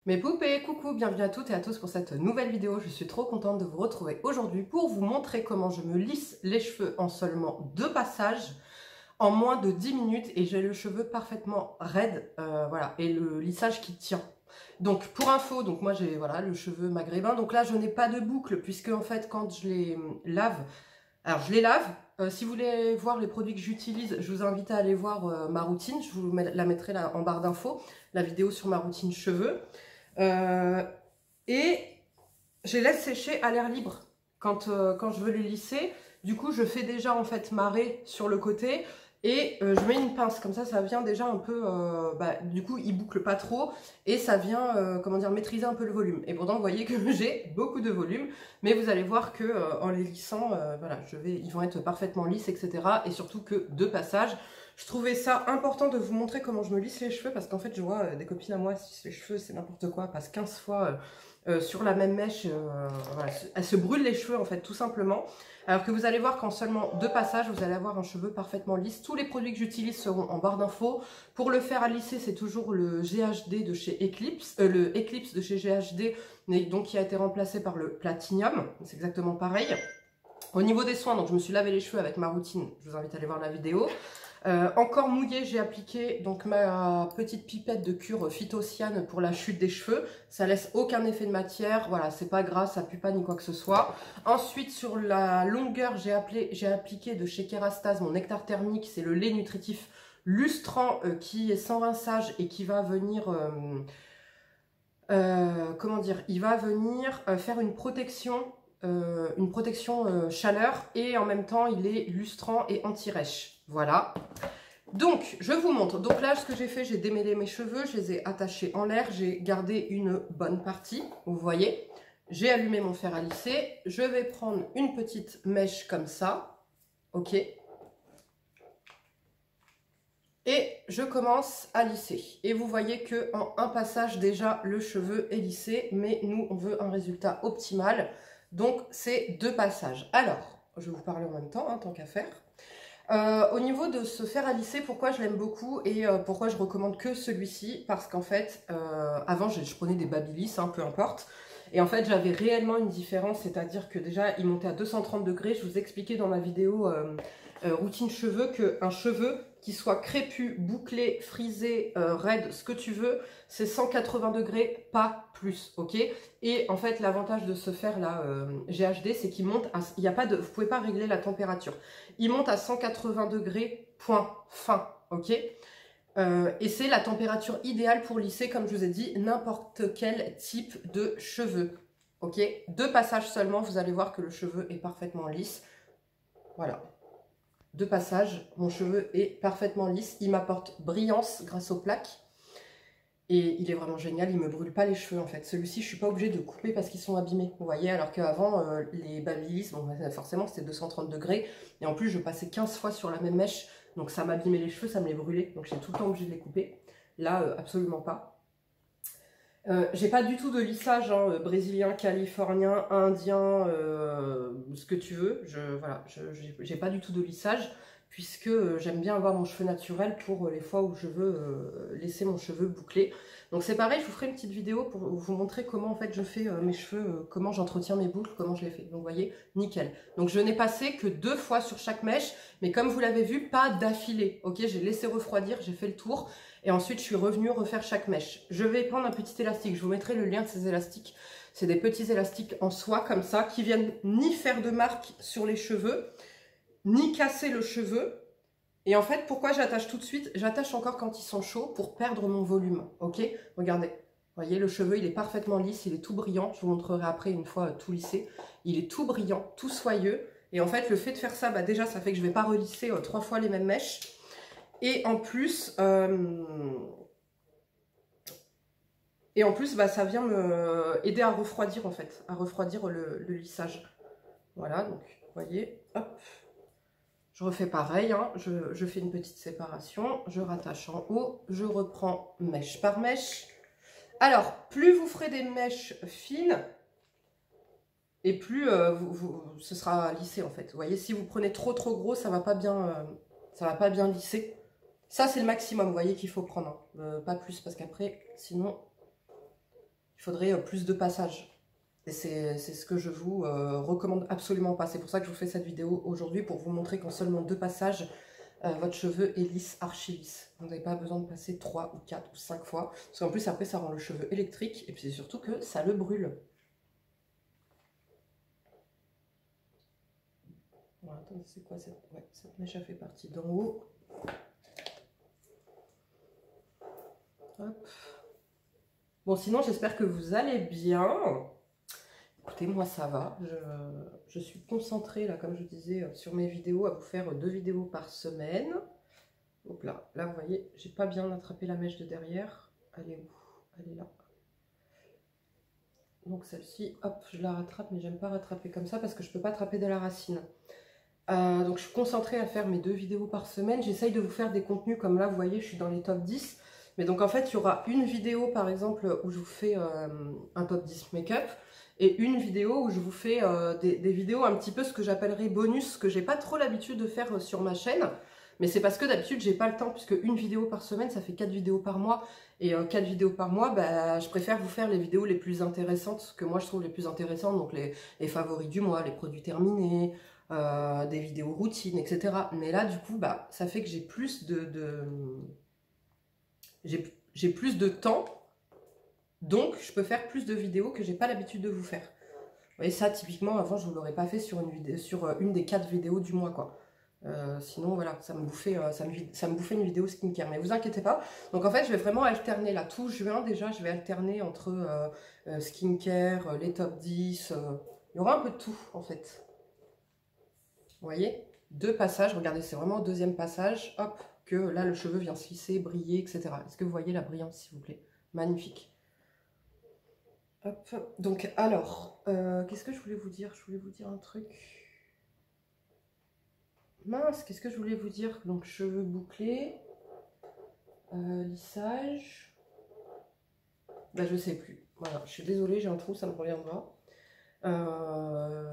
Mes poupées, coucou, bienvenue à toutes et à tous pour cette nouvelle vidéo. Je suis trop contente de vous retrouver aujourd'hui pour vous montrer comment je me lisse les cheveux en seulement 2 passages, en moins de 10 minutes, et j'ai le cheveu parfaitement raide, voilà, et le lissage qui tient. Donc pour info, donc moi j'ai voilà le cheveu maghrébin, donc là je n'ai pas de boucle puisque en fait quand je les lave, alors je les lave. Si vous voulez voir les produits que j'utilise, je vous invite à aller voir ma routine. Je vous la mettrai là en barre d'infos, la vidéo sur ma routine cheveux. Et je les laisse sécher à l'air libre quand je veux les lisser. Du coup, je fais déjà en fait marrer sur le côté et je mets une pince. Comme ça vient déjà un peu... du coup, il boucle pas trop et ça vient, comment dire, maîtriser un peu le volume. Et pourtant, vous voyez que j'ai beaucoup de volume. Mais vous allez voir que en les lissant, voilà, ils vont être parfaitement lisses, etc. Et surtout que 2 passages. Je trouvais ça important de vous montrer comment je me lisse les cheveux parce qu'en fait je vois des copines à moi se lissent les cheveux, c'est n'importe quoi, elles passent 15 fois sur la même mèche, voilà, elles se brûlent les cheveux en fait tout simplement. Alors que vous allez voir qu'en seulement 2 passages vous allez avoir un cheveu parfaitement lisse. Tous les produits que j'utilise seront en barre d'infos. Pour le faire à lisser c'est toujours le GHD de chez Eclipse, le Eclipse de chez GHD, mais donc qui a été remplacé par le Platinum, c'est exactement pareil. Au niveau des soins, donc je me suis lavé les cheveux avec ma routine, je vous invite à aller voir la vidéo. Encore mouillé, j'ai appliqué donc ma petite pipette de cure phytocyan pour la chute des cheveux. Ça laisse aucun effet de matière, voilà, c'est pas gras, ça pue pas ni quoi que ce soit. Ensuite, sur la longueur, j'ai appliqué de chez Kerastase mon nectar thermique, c'est le lait nutritif lustrant qui est sans rinçage et qui va venir... comment dire, il va venir faire une protection chaleur et en même temps il est lustrant et anti-rêche. Voilà. Donc je vous montre. Donc là ce que j'ai fait, j'ai démêlé mes cheveux, je les ai attachés en l'air, j'ai gardé une bonne partie, vous voyez. J'ai allumé mon fer à lisser, je vais prendre une petite mèche comme ça, ok. Et je commence à lisser. Et vous voyez que en un passage déjà le cheveu est lissé, mais nous on veut un résultat optimal. Donc c'est 2 passages. Alors, je vais vous parler en même temps, hein, tant qu'à faire. Au niveau de ce fer à lisser, pourquoi je l'aime beaucoup et pourquoi je recommande que celui-ci? Parce qu'en fait, avant je prenais des Babyliss, hein, peu importe. Et en fait, j'avais réellement une différence, c'est-à-dire que déjà, il montait à 230 degrés. Je vous expliquais dans ma vidéo routine cheveux qu'un cheveu qui soit crépus, bouclé, frisé, raide, ce que tu veux, c'est 180 degrés, pas plus, ok? Et en fait, l'avantage de ce fer-là, GHD, c'est qu'il monte à... Il y a pas de, vous pouvez pas régler la température. Il monte à 180 degrés, point, fin, ok? Et c'est la température idéale pour lisser, comme je vous ai dit, n'importe quel type de cheveux. Ok, 2 passages seulement, vous allez voir que le cheveu est parfaitement lisse. Voilà. 2 passages, mon cheveu est parfaitement lisse. Il m'apporte brillance grâce aux plaques. Et il est vraiment génial, il ne me brûle pas les cheveux en fait. Celui-ci, je ne suis pas obligée de couper parce qu'ils sont abîmés. Vous voyez, alors qu'avant, les Babyliss, bon, forcément c'était 230 degrés. Et en plus, je passais 15 fois sur la même mèche. Donc ça m'abîmait les cheveux, ça me les brûlait. Donc j'étais tout le temps obligée de les couper. Là, absolument pas. J'ai pas du tout de lissage hein, brésilien, californien, indien, ce que tu veux. Voilà, j'ai pas du tout de lissage puisque j'aime bien avoir mon cheveu naturel pour les fois où je veux laisser mon cheveu bouclé. Donc c'est pareil, je vous ferai une petite vidéo pour vous montrer comment en fait je fais mes cheveux, comment j'entretiens mes boucles, comment je les fais. Donc vous voyez, nickel. Donc je n'ai passé que 2 fois sur chaque mèche, mais comme vous l'avez vu, pas d'affilée. Ok, j'ai laissé refroidir, j'ai fait le tour. Et ensuite, je suis revenue refaire chaque mèche. Je vais prendre un petit élastique. Je vous mettrai le lien de ces élastiques. C'est des petits élastiques en soie comme ça, qui viennent ni faire de marque sur les cheveux, ni casser le cheveu. Et en fait, pourquoi j'attache tout de suite? J'attache encore quand ils sont chauds pour perdre mon volume. Ok? Regardez. Vous voyez, le cheveu, il est parfaitement lisse, il est tout brillant. Je vous montrerai après, une fois tout lissé. Il est tout brillant, tout soyeux. Et en fait, le fait de faire ça, déjà, ça fait que je ne vais pas relisser 3 fois les mêmes mèches. Et en plus, ça vient me aider à refroidir en fait, à refroidir le lissage. Voilà, donc vous voyez, hop, je refais pareil, hein, je fais une petite séparation, je rattache en haut, je reprends mèche par mèche. Alors, plus vous ferez des mèches fines, et plus ce sera lissé en fait. Vous voyez, si vous prenez trop gros, ça va pas bien lisser. Ça, c'est le maximum, vous voyez, qu'il faut prendre. Pas plus, parce qu'après, sinon, faudrait plus de passages. Et c'est ce que je vous recommande absolument pas. C'est pour ça que je vous fais cette vidéo aujourd'hui, pour vous montrer qu'en seulement 2 passages, votre cheveu est lisse, archi lisse. Vous n'avez pas besoin de passer 3 ou 4 ou 5 fois. Parce qu'en plus, après, ça rend le cheveu électrique. Et puis c'est surtout que ça le brûle. Voilà, attendez, c'est quoi cette... Ouais, cette mèche a fait partie d'en haut. Hop. Bon, sinon, j'espère que vous allez bien. Écoutez, moi ça va, je suis concentrée là, comme je disais, sur mes vidéos, à vous faire 2 vidéos par semaine. Hop là, là vous voyez, j'ai pas bien attrapé la mèche de derrière. Elle est où? Elle est là. Donc celle-ci, hop, je la rattrape, mais j'aime pas rattraper comme ça parce que je peux pas attraper de la racine. Donc je suis concentrée à faire mes 2 vidéos par semaine. J'essaye de vous faire des contenus comme là, vous voyez, je suis dans les top 10. Mais donc en fait, il y aura une vidéo par exemple où je vous fais un top 10 make-up. Et une vidéo où je vous fais des vidéos un petit peu ce que j'appellerais bonus, que j'ai pas trop l'habitude de faire sur ma chaîne. Mais c'est parce que d'habitude j'ai pas le temps, puisque une vidéo par semaine ça fait 4 vidéos par mois. Et 4 vidéos par mois, bah, je préfère vous faire les vidéos les plus intéressantes, que moi je trouve les plus intéressantes. Donc les favoris du mois, les produits terminés, des vidéos routines, etc. Mais là du coup, bah, ça fait que j'ai plus j'ai plus de temps. Donc, je peux faire plus de vidéos que j'ai pas l'habitude de vous faire. Vous voyez, ça, typiquement, avant, je ne vous l'aurais pas fait sur une des 4 vidéos du mois, quoi. Sinon, voilà, ça me bouffait une vidéo skincare. Mais vous inquiétez pas. Donc, en fait, je vais vraiment alterner, là, tout juin, déjà, je vais alterner entre skincare, les top 10. Il y aura un peu de tout, en fait. Vous voyez, 2 passages. Regardez, c'est vraiment au 2e passage. Hop, que là, le cheveu vient se lisser, briller, etc. Est-ce que vous voyez la brillance, s'il vous plaît? Magnifique. Hop. Donc alors, qu'est-ce que je voulais vous dire? Je voulais vous dire un truc. Mince, qu'est-ce que je voulais vous dire? Donc cheveux bouclés, lissage. Bah je sais plus. Voilà, je suis désolée, j'ai un trou, ça me reviendra. Ah,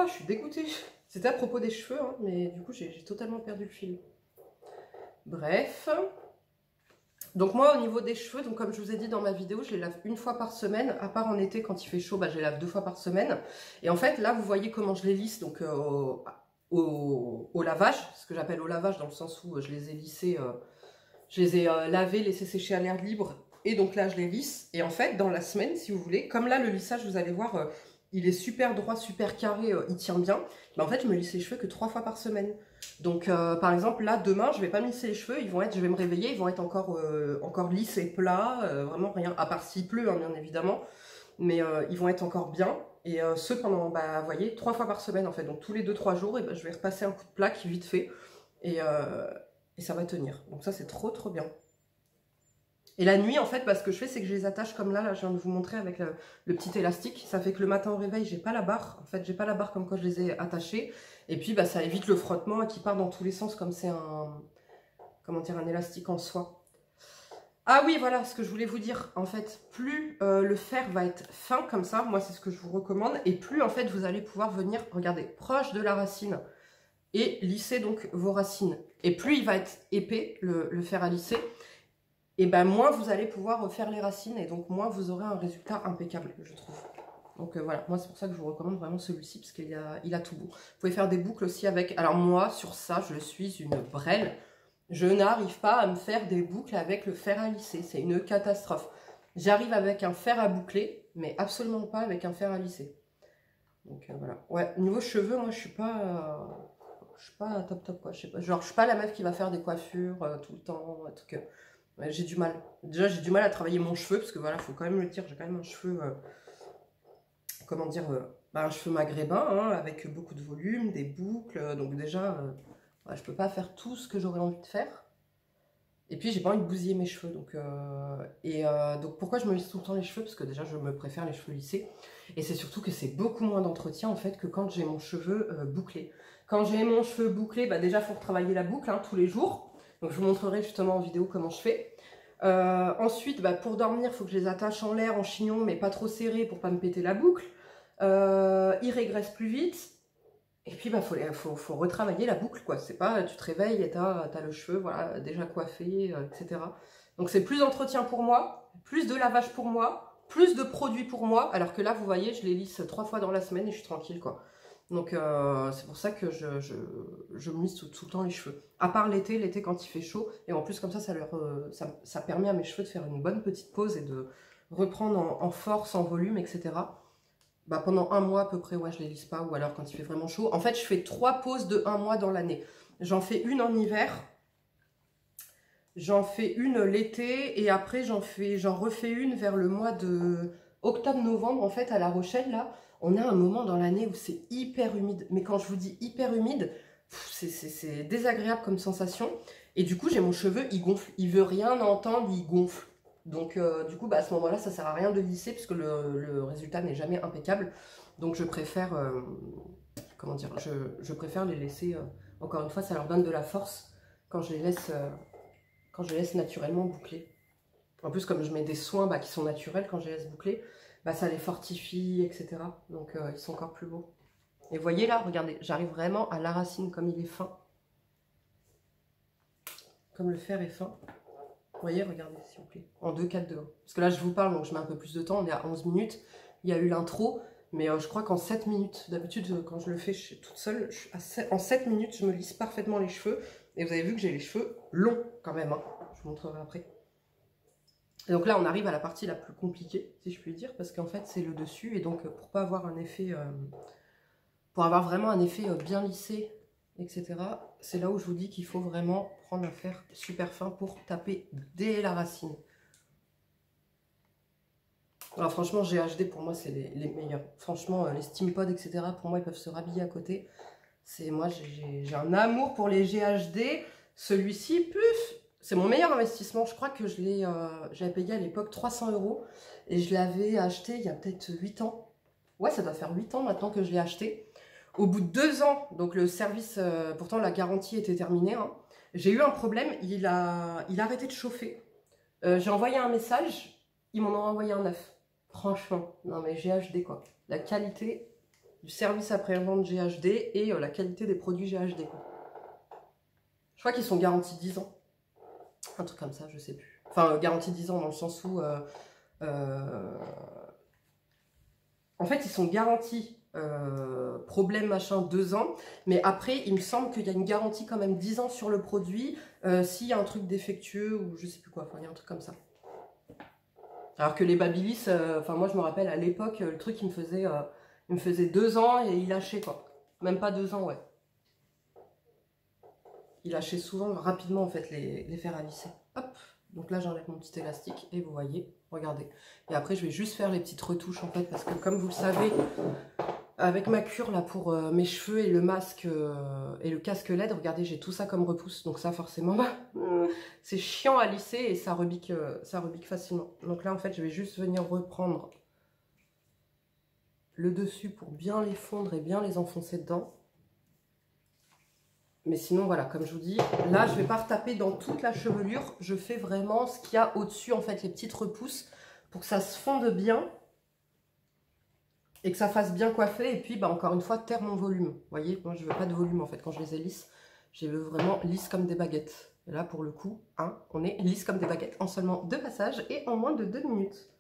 je suis dégoûtée. C'était à propos des cheveux, hein, mais du coup j'ai totalement perdu le fil. Bref. Donc moi au niveau des cheveux, donc comme je vous ai dit dans ma vidéo, je les lave 1 fois par semaine, à part en été quand il fait chaud, bah, je les lave 2 fois par semaine. Et en fait là vous voyez comment je les lisse donc au lavage, ce que j'appelle au lavage dans le sens où je les ai lissés, je les ai lavés, laissés sécher à l'air libre, et donc là je les lisse. Et en fait dans la semaine si vous voulez, comme là le lissage vous allez voir, il est super droit, super carré, il tient bien. Bah, en fait je me lisse les cheveux que 3 fois par semaine. Donc par exemple là demain je vais pas me lisser les cheveux, je vais me réveiller, ils vont être encore lisses et plats, vraiment rien, à part s'il pleut hein, bien évidemment, mais ils vont être encore bien. Et ce pendant, bah, vous voyez, 3 fois par semaine en fait, donc tous les 2-3 jours, et bah, je vais repasser un coup de plaque vite fait, et ça va tenir. Donc ça c'est trop bien. Et la nuit, en fait, bah, ce que je fais, c'est que je les attache comme là, je viens de vous montrer avec le petit élastique. Ça fait que le matin au réveil, j'ai pas la barre. En fait, j'ai pas la barre comme quand je les ai attachés. Et puis, bah, ça évite le frottement et qui part dans tous les sens, comme c'est comment dire, un élastique en soie. Ah oui, voilà ce que je voulais vous dire. En fait, plus le fer va être fin comme ça, moi, c'est ce que je vous recommande. Et plus, en fait, vous allez pouvoir venir, regardez, proche de la racine et lisser donc vos racines. Et plus il va être épais, le fer à lisser, et ben moins vous allez pouvoir faire les racines et donc moins vous aurez un résultat impeccable, je trouve. Donc voilà, moi c'est pour ça que je vous recommande vraiment celui-ci parce qu'il a tout beau. Vous pouvez faire des boucles aussi avec. Alors moi sur ça je suis une brêle. Je n'arrive pas à me faire des boucles avec le fer à lisser, c'est une catastrophe. J'arrive avec un fer à boucler, mais absolument pas avec un fer à lisser. Donc voilà. Ouais, niveau cheveux, moi je suis pas top quoi. Je sais pas, genre je suis pas la meuf qui va faire des coiffures tout le temps, truc. Ouais, j'ai du mal. Déjà, j'ai du mal à travailler mon cheveu, parce que voilà, faut quand même le dire, j'ai quand même un cheveu, comment dire, bah, un cheveu maghrébin, hein, avec beaucoup de volume, des boucles, donc déjà, ouais, je peux pas faire tout ce que j'aurais envie de faire. Et puis, j'ai pas envie de bousiller mes cheveux, donc pourquoi je me lisse tout le temps les cheveux? Parce que déjà, je me préfère les cheveux lissés, et c'est surtout que c'est beaucoup moins d'entretien, en fait, que quand j'ai mon cheveu bouclé. Quand j'ai mon cheveu bouclé, bah, déjà, il faut retravailler la boucle, hein, tous les jours. Donc je vous montrerai justement en vidéo comment je fais. Ensuite, bah, pour dormir, il faut que je les attache en l'air, en chignon, mais pas trop serré pour pas me péter la boucle. Ils régressent plus vite. Et puis, bah, faut retravailler la boucle, quoi. C'est pas, tu te réveilles et t'as le cheveu, voilà, déjà coiffé, etc. Donc c'est plus d'entretien pour moi, plus de lavage pour moi, plus de produits pour moi, alors que là, vous voyez, je les lisse 3 fois dans la semaine et je suis tranquille, quoi. Donc c'est pour ça que je me lisse tout le temps les cheveux. À part l'été quand il fait chaud, et en plus comme ça, ça permet à mes cheveux de faire une bonne petite pause et de reprendre en force, en volume, etc. Bah, pendant un mois à peu près, ouais, je les lisse pas, ou alors quand il fait vraiment chaud. En fait, je fais 3 pauses de 1 mois dans l'année. J'en fais une en hiver, j'en fais une l'été, et après j'en refais une vers le mois de octobre-novembre, en fait, à La Rochelle, là. On a un moment dans l'année où c'est hyper humide. Mais quand je vous dis hyper humide, c'est désagréable comme sensation. Et du coup, j'ai mon cheveu, il gonfle. Il veut rien entendre, il gonfle. Donc, du coup, bah, à ce moment-là, ça sert à rien de lisser puisque le résultat n'est jamais impeccable. Donc, je préfère, comment dire, je préfère les laisser, encore une fois, ça leur donne de la force quand je les laisse naturellement boucler. En plus, comme je mets des soins qui sont naturels quand je les laisse boucler, bah, ça les fortifie, etc. Donc, ils sont encore plus beaux. Et vous voyez là, regardez, j'arrive vraiment à la racine comme il est fin. Comme le fer est fin. Vous voyez, regardez, s'il vous plaît. En 2-4-2. Parce que là, je vous parle, donc je mets un peu plus de temps. On est à 11 minutes. Il y a eu l'intro. Mais je crois qu'en 7 minutes, d'habitude, quand je le fais toute seule, en 7 minutes, je me lisse parfaitement les cheveux. Et vous avez vu que j'ai les cheveux longs quand même. Hein. Je vous montrerai après. Et donc là, on arrive à la partie la plus compliquée, si je puis dire, parce qu'en fait, c'est le dessus. Et donc, pour pas avoir un effet, pour avoir vraiment un effet bien lissé, etc., c'est là où je vous dis qu'il faut vraiment prendre un fer super fin pour taper dès la racine. Alors franchement, GHD, pour moi, c'est les meilleurs. Franchement, les Steampod, etc., pour moi, ils peuvent se rhabiller à côté. Moi, j'ai un amour pour les GHD. Celui-ci, puf, c'est mon meilleur investissement. Je crois que j'avais payé à l'époque 300 € et je l'avais acheté il y a peut-être 8 ans. Ouais, ça doit faire 8 ans maintenant que je l'ai acheté. Au bout de 2 ans, donc le service, pourtant la garantie était terminée, hein, j'ai eu un problème, il a arrêté de chauffer. J'ai envoyé un message, ils m'en ont envoyé un neuf. Franchement, non mais GHD quoi. La qualité du service après-vente GHD et la qualité des produits GHD quoi. Je crois qu'ils sont garantis 10 ans. Un truc comme ça, je sais plus. Enfin, garantie 10 ans dans le sens où... en fait, ils sont garantis problème machin 2 ans. Mais après, il me semble qu'il y a une garantie quand même 10 ans sur le produit. S'il y a un truc défectueux ou je sais plus quoi. Enfin, il y a un truc comme ça. Alors que les Babyliss, enfin moi je me rappelle à l'époque, le truc il me faisait 2 ans et il lâchait quoi. Même pas 2 ans, ouais. Il lâchait souvent, rapidement en fait, les fers à lisser. Hop, donc là j'enlève mon petit élastique et vous voyez, regardez. Et après je vais juste faire les petites retouches en fait, parce que comme vous le savez, avec ma cure là pour mes cheveux et le masque et le casque LED, regardez j'ai tout ça comme repousse. Donc ça forcément, c'est chiant à lisser et ça rebique facilement. Donc là en fait je vais juste venir reprendre le dessus pour bien les fondre et bien les enfoncer dedans. Mais sinon, voilà, comme je vous dis, là, je ne vais pas retaper dans toute la chevelure. Je fais vraiment ce qu'il y a au-dessus, en fait, les petites repousses, pour que ça se fonde bien et que ça fasse bien coiffer. Et puis, bah, encore une fois, taire mon volume. Vous voyez, moi, je ne veux pas de volume, en fait, quand je les ai lisses. Je veux vraiment lisses comme des baguettes. Et là, pour le coup, hein, on est lisses comme des baguettes en seulement 2 passages et en moins de 2 minutes.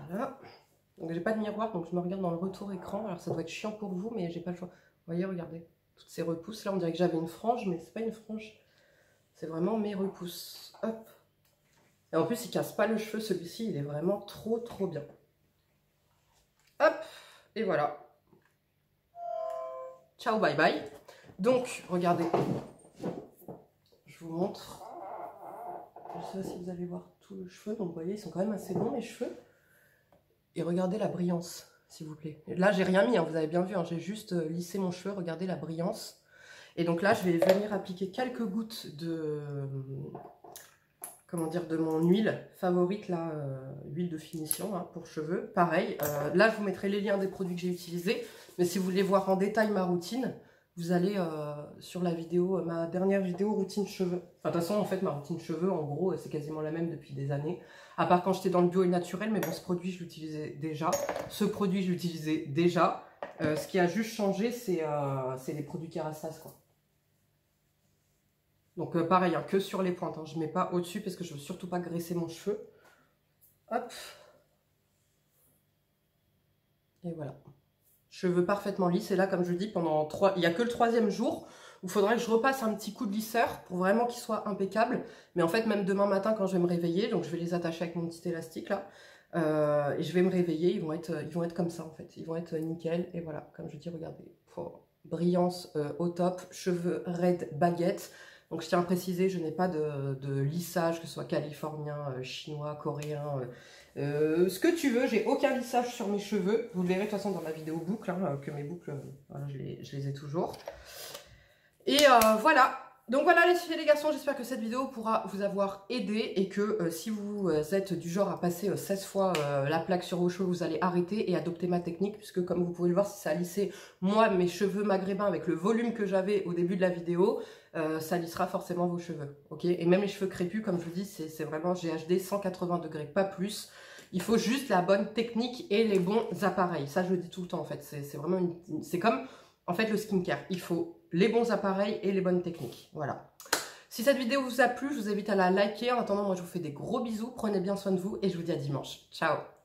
Voilà. Donc j'ai pas de miroir, donc je me regarde dans le retour écran. Alors ça doit être chiant pour vous, mais j'ai pas le choix. Vous voyez, regardez, toutes ces repousses. Là, on dirait que j'avais une frange, mais c'est pas une frange. C'est vraiment mes repousses. Hop. Et en plus, il casse pas le cheveu. Celui-ci, il est vraiment trop bien. Hop. Et voilà. Ciao, bye bye. Donc, regardez. Je vous montre. Je sais pas si vous allez voir tout le cheveu. Donc, vous voyez, ils sont quand même assez longs, mes cheveux. Et regardez la brillance, s'il vous plaît. Là, j'ai rien mis, hein, vous avez bien vu, hein, j'ai juste lissé mon cheveu, regardez la brillance. Et donc là, je vais venir appliquer quelques gouttes de, comment dire, de mon huile favorite, là, huile de finition hein, pour cheveux. Pareil, là, je vous mettrai les liens des produits que j'ai utilisés. Mais si vous voulez voir en détail ma routine, vous allez sur la vidéo, ma dernière vidéo routine cheveux. Enfin, de toute façon, en fait, ma routine cheveux, en gros, c'est quasiment la même depuis des années. À part quand j'étais dans le bio et naturel, mais bon, ce produit, je l'utilisais déjà. Ce produit, je l'utilisais déjà. Ce qui a juste changé, c'est les produits Kerastase, quoi. Donc pareil, hein, que sur les pointes, hein. Je ne mets pas au-dessus parce que je ne veux surtout pas graisser mon cheveu. Hop. Et voilà. Cheveux parfaitement lisses. Et là, comme je dis, il n'y a que le 3e jour où il faudrait que je repasse un petit coup de lisseur pour vraiment qu'ils soient impeccables. Mais en fait, même demain matin, quand je vais me réveiller, donc je vais les attacher avec mon petit élastique là, et je vais me réveiller, ils vont être comme ça en fait. Ils vont être nickel. Et voilà, comme je dis, regardez, brillance au top, cheveux raides, baguettes. Donc je tiens à préciser, je n'ai pas de lissage, que ce soit californien, chinois, coréen, ce que tu veux. J'ai aucun lissage sur mes cheveux. Vous le verrez de toute façon dans ma vidéo boucle, hein, que mes boucles, voilà, je les ai toujours. Et voilà. Donc voilà les filles et les garçons, j'espère que cette vidéo pourra vous avoir aidé et que si vous êtes du genre à passer 16 fois la plaque sur vos cheveux, vous allez arrêter et adopter ma technique, puisque comme vous pouvez le voir, si ça a lissé moi mes cheveux maghrébins avec le volume que j'avais au début de la vidéo, ça lissera forcément vos cheveux, ok? Et même les cheveux crépus, comme je vous dis, c'est vraiment GHD 180 degrés, pas plus. Il faut juste la bonne technique et les bons appareils. Ça, je le dis tout le temps en fait. C'est vraiment c'est comme en fait le skincare. Il faut les bons appareils et les bonnes techniques. Voilà. Si cette vidéo vous a plu, je vous invite à la liker. En attendant, moi je vous fais des gros bisous. Prenez bien soin de vous et je vous dis à dimanche. Ciao!